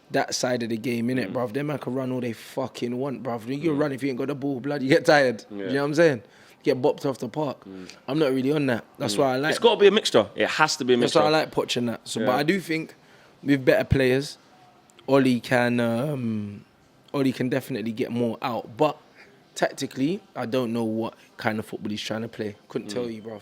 that side of the game, innit, bruv? Them man can run all they fucking want, bruv. You can run if you ain't got the ball, blood. You get tired. Yeah. You know what I'm saying? Get bopped off the park. I'm not really on that. That's why I like. It's got to be a mixture. It has to be a That's mixture. why I like Poch and that. So, Yeah. but I do think with better players, Ollie can definitely get more out. But tactically, I don't know what kind of football he's trying to play. Couldn't tell you, bruv.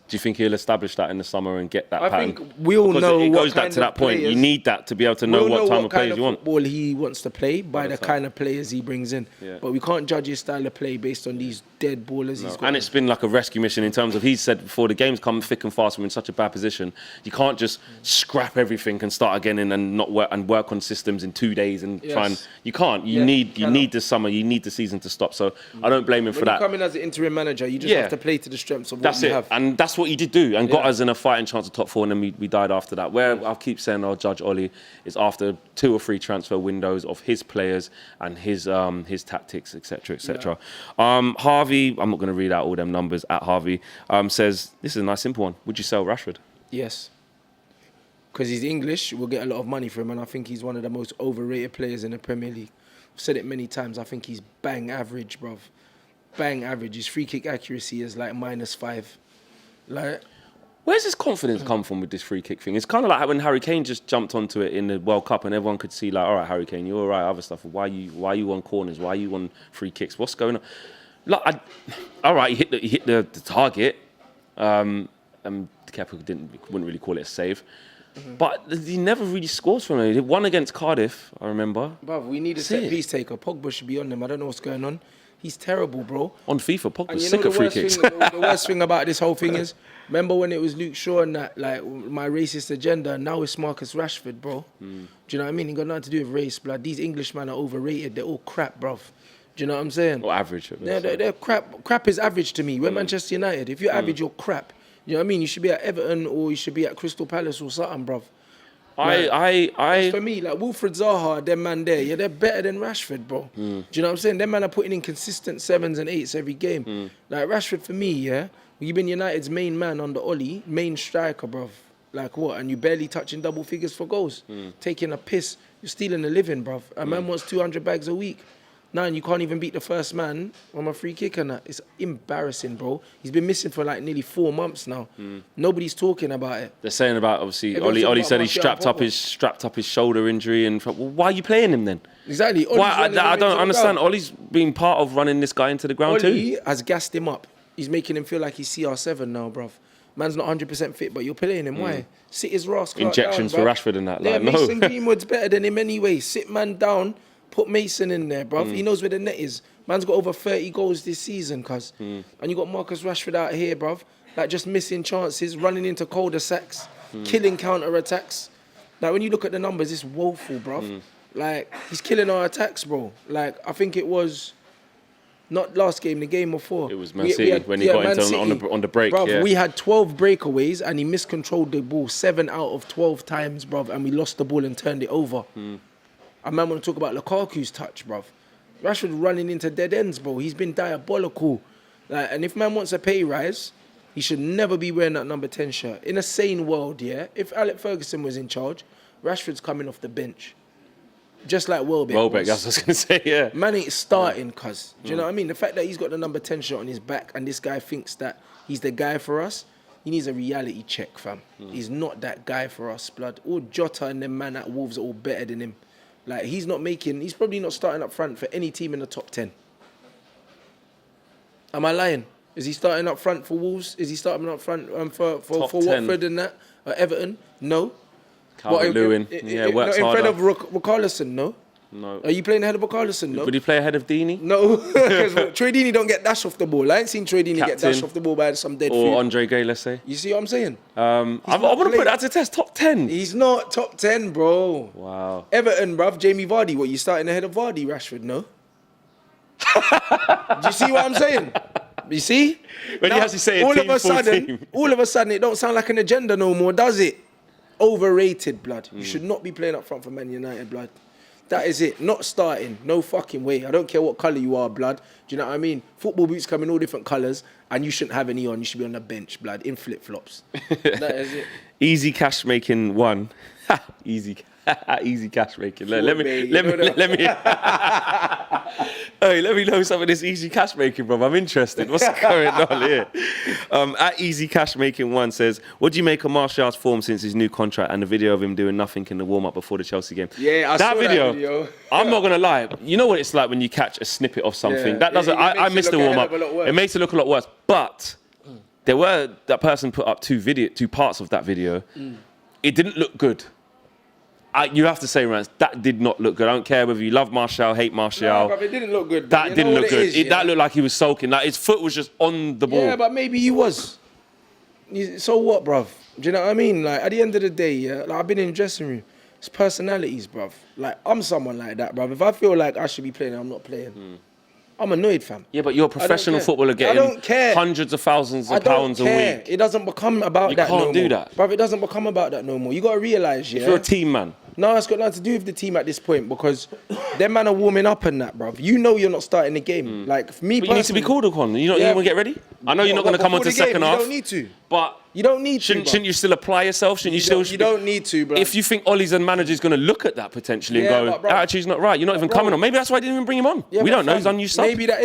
Do you think he'll establish that in the summer and get that I pattern? think we all Because know it what goes back kind to that of point. You players- need that to be able to know what type of players you want. football he wants to play by the kind of players he brings in. Yeah. But we can't judge his style of play based on these dead ballers he's got. And it's been like a rescue mission in terms of, he said before, the game's come thick and fast, we're in such a bad position. You can't just scrap everything and start again and not work on systems in 2 days and try and, you can't. You need the summer, you need the season to stop. So I don't blame him for when that. you come in as an interim manager, you just have to play to the strengths of That's what you it. have. And that's what he did do and got us in a fighting chance of top four, and then we died after that. Where I'll keep saying I'll judge Ollie is after 2 or 3 transfer windows of his players and his tactics, etc., etc. Harvey, I'm not going to read out all them numbers at Harvey, says, this is a nice simple one. Would you sell Rashford? Yes. Because he's English, we'll get a lot of money for him, and I think he's one of the most overrated players in the Premier League. I've said it many times, I think he's bang average, bruv. Bang average. His free kick accuracy is like -5. Like, Where's his confidence come from with this free kick thing? It's kind of like when Harry Kane just jumped onto it in the World Cup and everyone could see like, all right, Harry Kane, you're all right, other stuff. Why are you on corners? Why are you on free kicks? What's going on? Like, all right, he hit the target. Kepa wouldn't really call it a save. But he never really scores from it. He won against Cardiff, I remember. bruv, we need a set-piece taker. Pogba should be on him. I don't know what's going on. He's terrible, bro. On FIFA, And Pogba's you sick know of free kicks. the worst thing about this whole thing is, remember when it was Luke Shaw and that, like, my racist agenda, now it's Marcus Rashford, bro. Do you know what I mean? It got nothing to do with race, blood. These Englishmen are overrated. They're all crap, bruv. Do you know what I'm saying? Or average. They're crap. Crap is average to me. We're Manchester United. If you're average, you're crap. You know what I mean? You should be at Everton or you should be at Crystal Palace or something, bruv. For me, like Wilfred Zaha, them man there, they're better than Rashford, bro. Do you know what I'm saying? Them man are putting in consistent 7s and 8s every game. Like Rashford, for me, you've been United's main man on the Ollie, main striker, bro. Like what? And you barely touching double figures for goals, taking a piss. You're stealing a living, bro. A man wants 200 bags a week. Now, and you can't even beat the first man on a free kick and that. It's embarrassing, bro. He's been missing for like nearly 4 months now. Nobody's talking about it. They're saying about, obviously, Everyone's talking Ollie about said he Martial strapped up his shoulder injury. And well, why are you playing him then? Exactly. Why? I don't understand. Ollie's been part of running this guy into the ground too. Ollie has gassed him up. He's making him feel like he's CR7 now, bruv. Man's not 100% fit, but you're playing him. Why? Sit his rascal Injections down, for bruv. Rashford and that. Yeah, Like, no. Mason Greenwood's better than him anyway. Sit man down, put Mason in there, bruv. He knows where the net is. Man's got over 30 goals this season, cuz. And you got Marcus Rashford out here, bruv. Like just missing chances, running into cul-de-sacs, killing counter-attacks. Like when you look at the numbers, it's woeful, bruv. Like, he's killing our attacks, bro. Like, I think it was not last game, the game before. It was Man City when he got into on the break. Bruv, yeah. we had 12 breakaways and he miscontrolled the ball 7 out of 12 times, bruv, and we lost the ball and turned it over. I man want to talk about Lukaku's touch, bruv. Rashford running into dead ends, bro. He's been diabolical. Like, and if man wants a pay rise, he should never be wearing that number 10 shirt. In a sane world, yeah, if Alex Ferguson was in charge, Rashford's coming off the bench. Just like Welbeck. Welbeck, that's what I was going to say, yeah. Man ain't starting, cuz. Do you know what I mean? The fact that he's got the number 10 shirt on his back and this guy thinks that he's the guy for us, he needs a reality check, fam. He's not that guy for us, blood. All Jota and them man at Wolves are all better than him. Like, he's probably not starting up front for any team in the top 10. Am I lying? Is he starting up front for Wolves? Is he starting up front for Watford and that? Or Everton? No. Calvert-Lewin. Yeah, works in harder. front of Richarlison, no? No. Are you playing ahead of Richarlison, no? Would he play ahead of Deeney? No, because Troy Deeney don't get dashed off the ball. I ain't seen Troy Deeney get dashed off the ball by some dead Or food. Andre Gay, let's say. You see what I'm saying? I want to put that to test. Top 10. He's not top 10, bro. Wow. Everton, bruv, Jamie Vardy. What, you starting ahead of Vardy, Rashford, no? Do you see what I'm saying? You see? When you actually say a team, all of a sudden, it don't sound like an agenda no more, does it? Overrated, blood. You should not be playing up front for Man United, blood. That is it. Not starting. No fucking way. I don't care what colour you are, blood. Do you know what I mean? Football boots come in all different colours and you shouldn't have any on. You should be on the bench, blood, in flip-flops. That is it. Easy cash making one. Easy cash making. Let me Hey, let me know some of this easy cash making, bro. I'm interested. What's going on here? At Easy Cash Making One says, what do you make of Martial's form since his new contract and the video of him doing nothing in the warm-up before the Chelsea game? Yeah, I saw that video. I'm not gonna lie. You know what it's like when you catch a snippet of something. That doesn't. I missed the warm-up. It makes it look a lot worse. But that person put up two parts of that video. It didn't look good. You have to say, Rants, that did not look good. I don't care whether you love Martial, hate Martial. No, but it didn't look good. That didn't look good. That looked like he was sulking. Like his foot was just on the ball. Yeah, but maybe he was. So what, bruv? Do you know what I mean? Like, at the end of the day, yeah, like, I've been in the dressing room. It's personalities, bruv. Like, I'm someone like that, bruv. If I feel like I should be playing and I'm not playing, I'm annoyed, fam. Yeah, but you're a professional footballer getting hundreds of thousands of pounds a week. It doesn't become about that no more. You can't do that. Bruv, it doesn't become about that no more. You got to realise, yeah. If you're a team man. No, it's got nothing to do with the team at this point because them man are warming up and that, bruv. You know you're not starting the game. Like, for me personally... But you need to be called upon. You want to get ready? I know you're not going to come onto second half. You don't need to. But... You don't need to. Shouldn't you still apply yourself? Shouldn't you still... You don't need to, bro. If you think Ollie's and manager's going to look at that potentially and go, attitude's not right, you're not even coming on. Maybe that's why I didn't even bring him on. We don't know. He's unused sub. Maybe that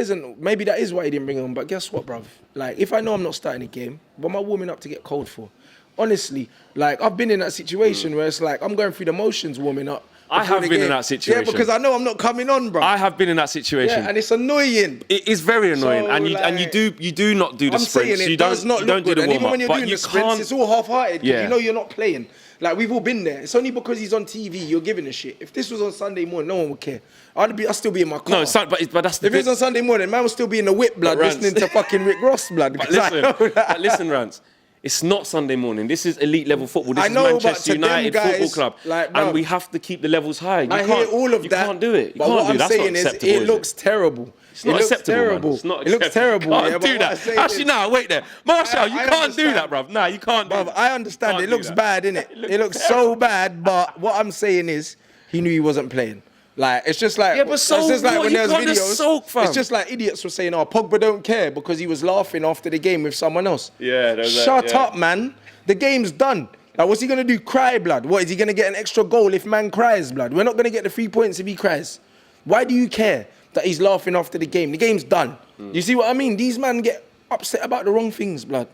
is why he didn't bring him on. But guess what, bruv? Like, if I know I'm not starting a game, what am I warming up to get cold for? Honestly, like, I've been in that situation where it's like, I'm going through the motions warming up. I have been in that situation. Yeah, because I know I'm not coming on, bro. I have been in that situation. Yeah, and it's annoying. It is very annoying, and you do not do the sprints. I'm saying it does not look good. And even when you're doing the sprints, it's all half-hearted. Yeah. You know you're not playing. Like, we've all been there. It's only because he's on TV you're giving a shit. If this was on Sunday morning, no one would care. I'd still be in my car. No, but that's if it was on Sunday morning, man would still be in the whip, blood, listening to fucking Rick Ross, blood. But listen, Rants. It's not Sunday morning. This is elite level football. This is Manchester United Football Club. Like, and we have to keep the levels high. I hear all of that. You can't do it. But what I'm saying is, it looks terrible. It's not acceptable. It looks terrible. You can't do that. Actually, no, wait there. Martial, you can't do that, bruv. No, you can't do that. I understand. It looks bad, innit? It looks so bad, but what I'm saying is, he knew he wasn't playing. Like, it's just like, it's just like when there's videos, it's just like idiots were saying, oh, Pogba don't care because he was laughing after the game with someone else. Yeah, Shut up, man. The game's done. Like, what's he going to do? Cry, blood? What, is he going to get an extra goal if man cries, blood? We're not going to get the 3 points if he cries. Why do you care that he's laughing after the game? The game's done. You see what I mean? These men get upset about the wrong things, blood.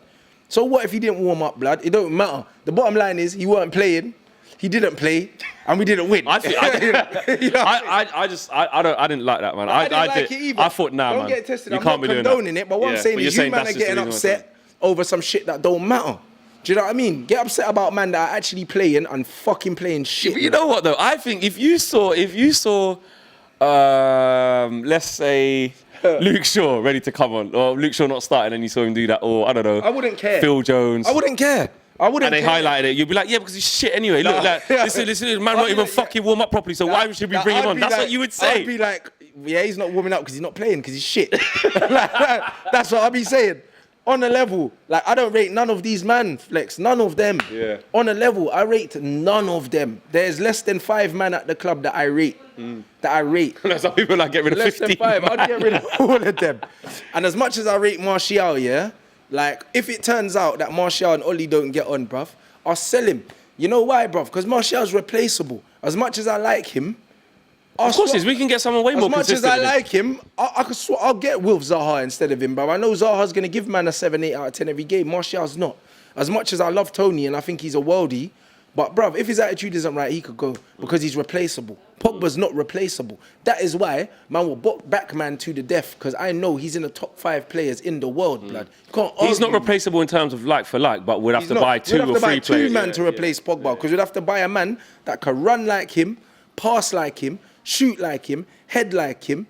So what if he didn't warm up, blood? It don't matter. The bottom line is he weren't playing. He didn't play, and we didn't win. I didn't like that, man. I didn't like it either. I thought, nah, man. Don't get tested. You can't be doing that. I'm not condoning it, but what I'm saying is you man are getting upset over some shit that don't matter. Do you know what I mean? Get upset about man that are actually playing and fucking playing shit. But you know what though? I think if you saw, let's say Luke Shaw ready to come on, or Luke Shaw not starting, and you saw him do that, or I don't know, I wouldn't care. Phil Jones. I wouldn't care. I wouldn't. And they highlighted it. You'd be like, yeah, because he's shit anyway. Look, like, this man not even fucking warm up properly. So why should we bring him on? That's what you would say. I'd be like, yeah, he's not warming up because he's not playing because he's shit. That's what I'd be saying. On a level, like I don't rate none of these man, Flex. None of them. Yeah. On a level, I rate none of them. There's less than 5 man at the club that I rate. That's how people like get rid of Less 15. than 5. I'd get rid of all of them. And as much as I rate Martial, yeah, like if it turns out that Martial and Oli don't get on, bruv, I'll sell him. You know why, bruv? Because Martial's replaceable. As much as I like him, Of course, we can get someone way more consistent. As much as I like him, I'll get Wilf Zaha instead of him, bro. I know Zaha's going to give man a 7, 8 out of 10 every game. Martial's not. As much as I love Tony and I think he's a worldie, but bruv, if his attitude isn't right, he could go because he's replaceable. Pogba's not replaceable. That is why man will back man to the death because I know he's in the top 5 players in the world, blood. He's not replaceable in terms of like for like, but we'd have to buy 2 or 3 players. 2 man to replace Pogba because we'd have to buy a man that can run like him, pass like him, shoot like him, head like him,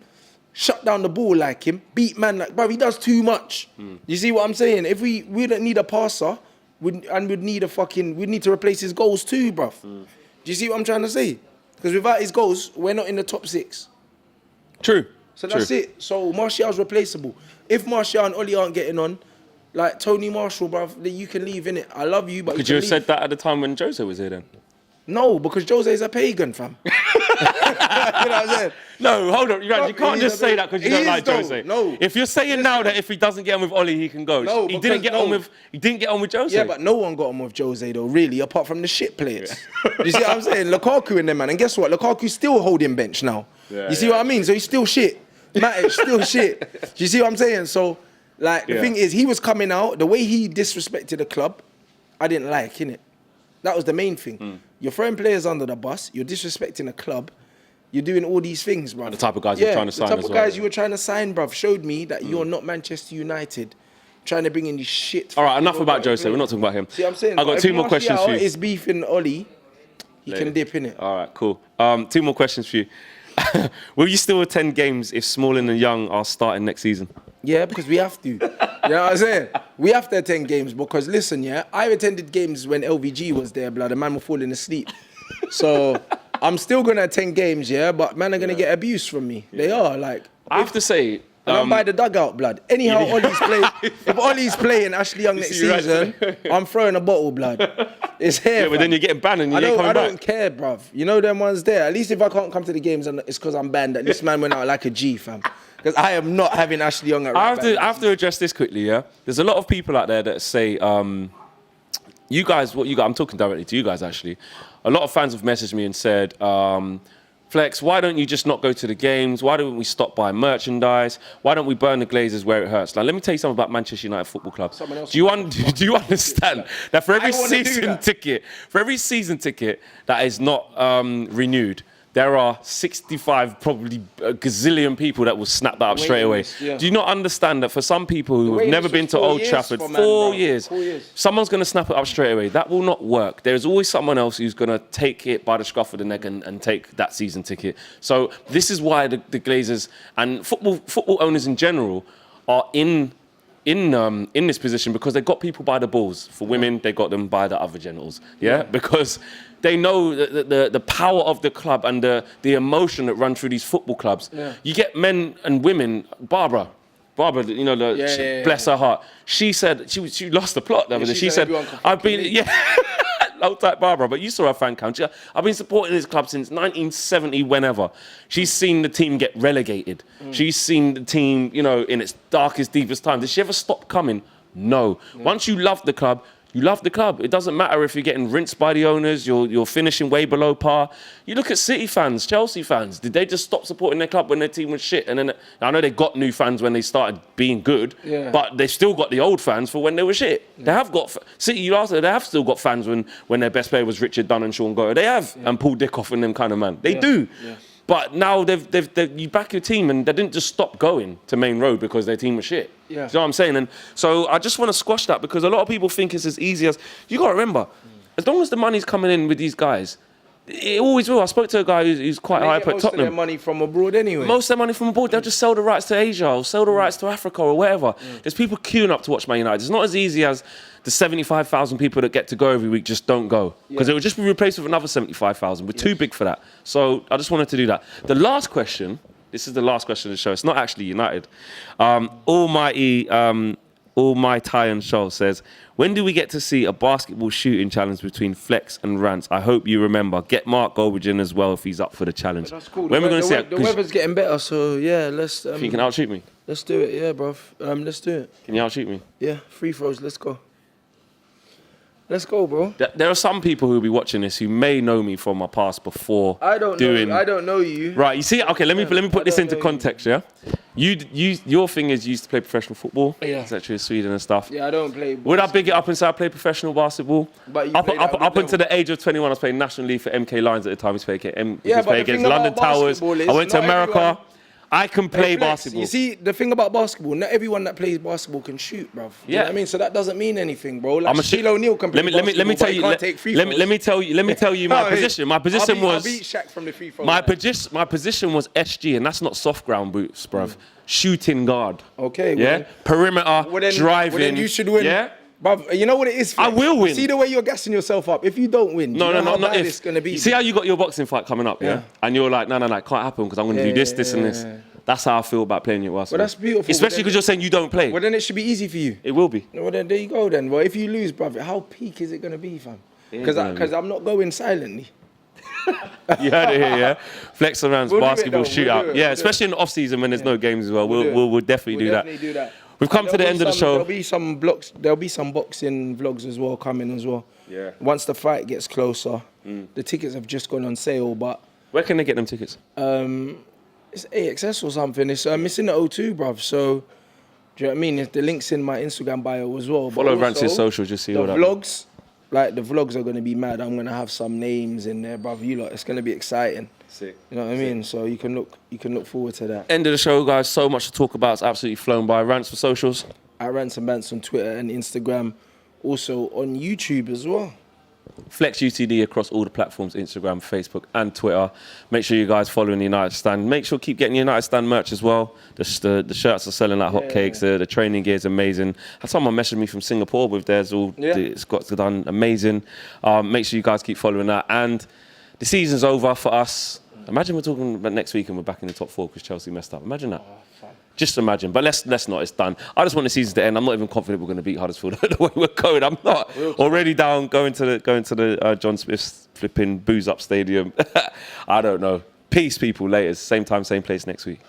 shut down the ball like him, beat man like... Bro, he does too much. You see what I'm saying? If we don't need a passer, we'd need to replace his goals too, bruv. Do you see what I'm trying to say? Because without his goals, we're not in the top 6. True. So that's it. So Martial's replaceable. If Martial and Oli aren't getting on, like Tony Marshall, bruv, then you can leave, innit? I love you, but Could you have said that at the time when Jose was here then? No, because Jose's a pagan, fam. You know what I'm saying? No, hold on. You can't just say that because you don't like Jose. No. If you're saying now that if he doesn't get on with Oli, he can go. No, he didn't get on with Jose. Yeah, but no one got on with Jose though, really, apart from the shit players. You see what I'm saying? Lukaku in there, man. And guess what? Lukaku's still holding bench now. You see what I mean? So he's still shit. Matic, still shit. Do you see what I'm saying? So, like, the thing is, he was coming out, the way he disrespected the club, I didn't like, innit? That was the main thing. You're throwing players under the bus. You're disrespecting a club. You're doing all these things, bruv. The type of guys you're trying to sign as well. The type of guys you were trying to sign, bruv, showed me that you're not Manchester United trying to bring in these shit. All right, enough about Jose. We're not talking about him. See what I'm saying? I've got 2 more questions for you. If is beefing Oli, he can dip in it. All right, cool. 2 more questions for you. Will you still attend games if Smalling and Young are starting next season? Yeah, because we have to. You know what I'm saying? We have to attend games because, listen, yeah, I attended games when LVG was there, blood. The man was falling asleep. So I'm still going to attend games, yeah, but man are going to get abuse from me. They are, like... I have to say... And I'm by the dugout, blood. Anyhow, if Ollie's playing Ashley Young next season, I'm throwing a bottle, blood. It's here, Yeah, but then you're getting banned and you ain't coming back. I don't care, bruv. You know them ones there. At least if I can't come to the games, it's because I'm banned. At least man went out like a G, fam. Because I am not having Ashley Young at right back. I have to address this quickly, yeah? There's a lot of people out there that say, you guys, I'm talking directly to you guys, actually. A lot of fans have messaged me and said, Flex, why don't you just not go to the games? Why don't we stop buying merchandise? Why don't we burn the glazers where it hurts? Now, let me tell you something about Manchester United Football Club. Do you understand that for every season ticket that is not renewed, there are 65, probably a gazillion people that will snap that up straight away. Yeah. Do you not understand that for some people who have never been to Old Trafford, 4 years, someone's going to snap it up straight away? That will not work. There's always someone else who's going to take it by the scruff of the neck and take that season ticket. So this is why the Glazers and football owners in general are in this position because they got people by the balls. For women, they got them by the other genitals. Yeah? Because they know the power of the club and the emotion that run through these football clubs. Yeah. You get men and women. Barbara, you know, bless her heart. She said she lost the plot the other day. She said, "I've been old type Barbara, but you saw her fan count. I've been supporting this club since 1970, whenever. She's seen the team get relegated. She's seen the team, you know, in its darkest, deepest time. Did she ever stop coming? No. Once you love the club, you love the club. It doesn't matter if you're getting rinsed by the owners, you're finishing way below par. You look at City fans, Chelsea fans. Did they just stop supporting their club when their team was shit? And then I know they got new fans when they started being good, but they still got the old fans for when they were shit. They have got City. They have still got fans when their best player was Richard Dunn and Sean Goyer. They have and Paul Dickoff and them kind of man. They do. Yeah. But now you back your team and they didn't just stop going to Main Road because their team was shit. Yeah. Do you know what I'm saying? And so I just want to squash that because a lot of people think it's as easy as... You got to remember, as long as the money's coming in with these guys, It always will. I spoke to a guy who's quite high up at Most of their Tottenham. money from abroad anyway. Most of their money from abroad, they'll just sell the rights to Asia or sell the rights to Africa or wherever. There's people queuing up to watch Man United. It's not as easy as the 75,000 people that get to go every week just don't go. Because it will just be replaced with another 75,000. We're too big for that. So I just wanted to do that. The last question, this is the last question of the show. It's not actually United. Almighty Tyan Show says, when do we get to see a basketball shooting challenge between Flex and Rants? I hope you remember. Get Mark Goldbridge in as well if he's up for the challenge. That's cool. When we're going to see it? The weather's getting better, so yeah, let's... Think you can outshoot me? Let's do it, yeah, bruv. Let's do it. Can you outshoot me? Yeah, free throws, let's go. Let's go, bro. There are some people who will be watching this who may know me from my past before I don't know you. Right, you see, okay, let me put this into context, yeah? Your thing is you used to play professional football, etc. in Sweden and stuff. Yeah, I don't play. Would I big it up and say I played professional basketball? But you up until the age of 21, I was playing National League for MK Lions at the time. We played against about London Towers. I went to America. Everyone... I can play basketball. You see, the thing about basketball, not everyone that plays basketball can shoot, bruv. You know what I mean? So that doesn't mean anything, bro. Like Shaquille O'Neal can play basketball, let me tell you my position. My position was... I beat Shaq from the free throw. My position was SG, and that's not soft ground boots, bruv. Shooting guard. Okay, yeah? Well, perimeter, driving. Well, then you should win. Yeah? Bruv, you know what it is? I will win. See the way you're gassing yourself up. If you don't win, no, not if. It's going to be. You see how you got your boxing fight coming up, yeah? And you're like, no, it can't happen because I'm going to do this, and this. That's how I feel about playing your basketball. Well, that's beautiful. Especially because you're saying you don't play. Well, then it should be easy for you. It will be. Well, then there you go then. Well, if you lose, bruv, how peak is it going to be, fam? Because I'm not going silently. You heard it here, yeah? Flex and Rants basketball shootout. Yeah, especially in the off-season when there's no games as well. We'll definitely do that. We've come to the end of the show. There'll be some boxing vlogs as well coming as well. Yeah. Once the fight gets closer, the tickets have just gone on sale, but... Where can they get them tickets? It's AXS or something. It's in the O2, bruv. So, do you know what I mean? The link's in my Instagram bio as well. Follow Rants' socials, just see all that. The vlogs are going to be mad. I'm going to have some names in there, bruv. It's going to be exciting. Sick. You know what I mean? So you can look forward to that. End of the show, guys. So much to talk about. It's absolutely flown by. Rants for socials. At Rants and Bants on Twitter and Instagram. Also on YouTube as well. Flex UTD across all the platforms, Instagram, Facebook and Twitter. Make sure you guys follow in the United Stand. Make sure keep getting the United Stand merch as well. The shirts are selling like hotcakes. The training gear is amazing. Had someone messaged me from Singapore with theirs all. It's got done amazing. Make sure you guys keep following that. And the season's over for us. Imagine we're talking about next week and we're back in the top 4 because Chelsea messed up. Imagine that. Just imagine. But let's not. It's done. I just want the season to end. I'm not even confident we're going to beat Huddersfield the way we're going. I'm not. Already down going to the John Smith's flipping booze up stadium. I don't know. Peace, people. Later. Same time, same place next week.